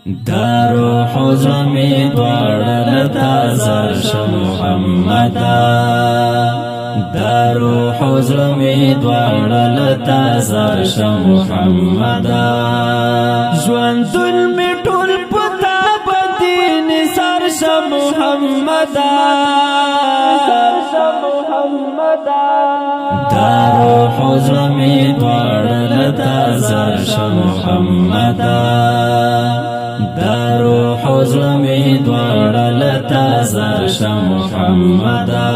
دا روح زمی دوار تازر شم محمدا دا روح زمی دوار تازر شم محمدا ژوندون می ټول پتا بدین سر شم محمدا دا روح زمی دوار تازر شم محمدا دا روح زمی دوار تازر شم محمدا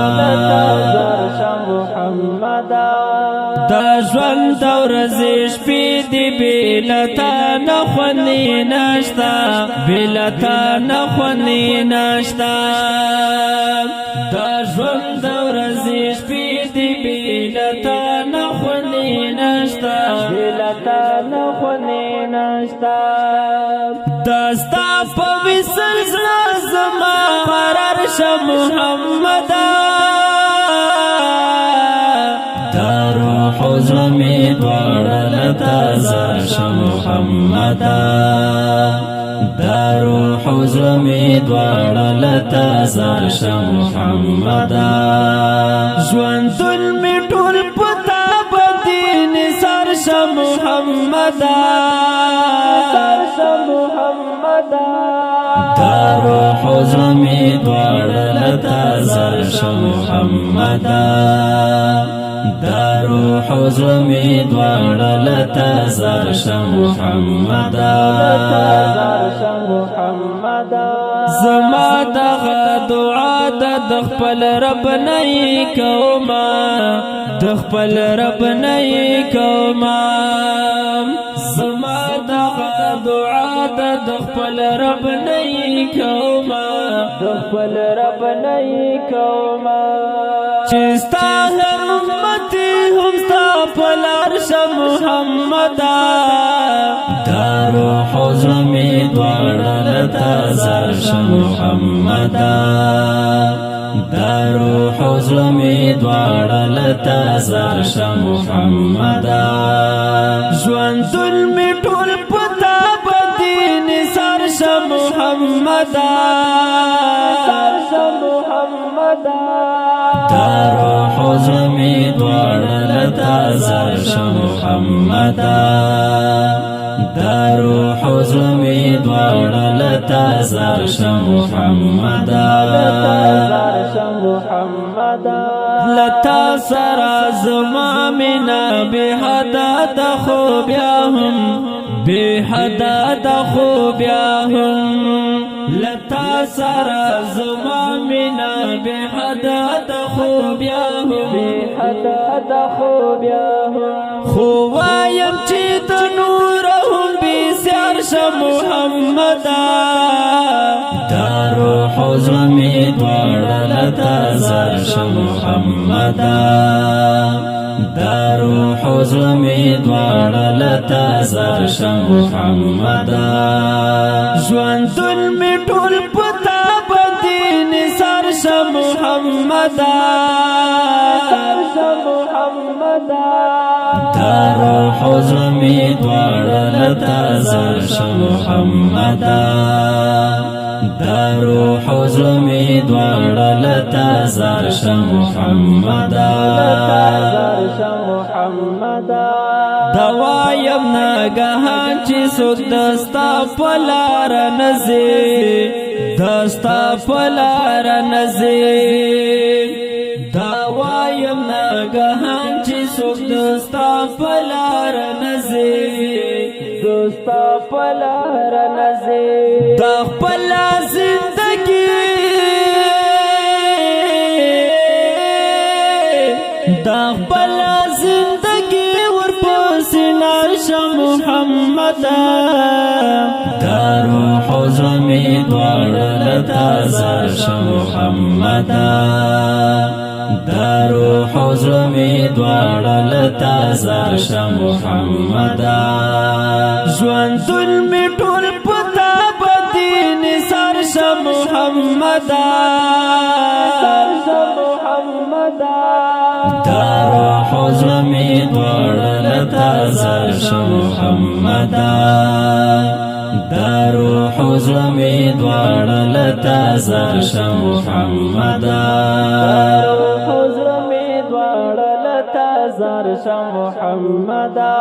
دا ژوند ورځې شپې دی بلتا نخونی نشتا بلتا نخونی نشتا دا ژوند ورځې شپې دی بلتا نخونی نشتا بلتا نخونی نشتا دستا په وصل زړه زما قرار شه محمدا دا روح زمی دوار تازر شم محمدا دا روح زمی دوار تازر شم محمدا ژوندون می ټول پتا بدین سر شه محمدا دا روح زمی دوار تازر شم محمدا دا روح زمی دوار تازر شم محمدا زما دغه دعا د خپل رب نه کوما د خپل رب نه کوما زما دغه دعا د خپل رب نه کوما د خپل رب نه کوما چې ستا هر امتی هم ستا پلار شه محمدا دا روح زمی دوار تازر شم محمدا دا روح زمی دوار تازر شم محمدا ژوندون می ټول پتا بدین سر شه محمدا دا روح زمی دوار تازر شم محمدا دا روح زمی دوار تازر شم محمدا لتا سرا زما منا بے حدا د خو بیا هم بے حدا د خو بیا هم لتا سرا زما منا بے حدا د خو بیا هم بے حدا د خو بیا هم خو وایم چې د نور هم بي سر شه محمدا دا روح زمی دوار تازر شم محمدا دا روح زمی دوار تازر شم محمدا ژوندون می ټول پتا بدین سر شه محمدا دا روح زمی دوار تازر شم محمدا دا روح زمی دوار تازر شم محمدا دوایم ناگهان چې څوک دستا پلار نزی دستا پلار نزی دوایم ناگهان چې څوک دستا پلار نزی دستا پلار نزی د خپل زندگی د خپل زندگی ورپسې لاړ شه محمدا دا روح زمی دوار تازر شم محمدا دا روح زمی دوار تازر شم محمدا ژوندون می ټول پتا بدین سر شه محمدا دا روح زمی دوار تازر شم محمدا دا روح زمی دوار لتا زرش محمدا روح زمی دوار لتا زرش محمدا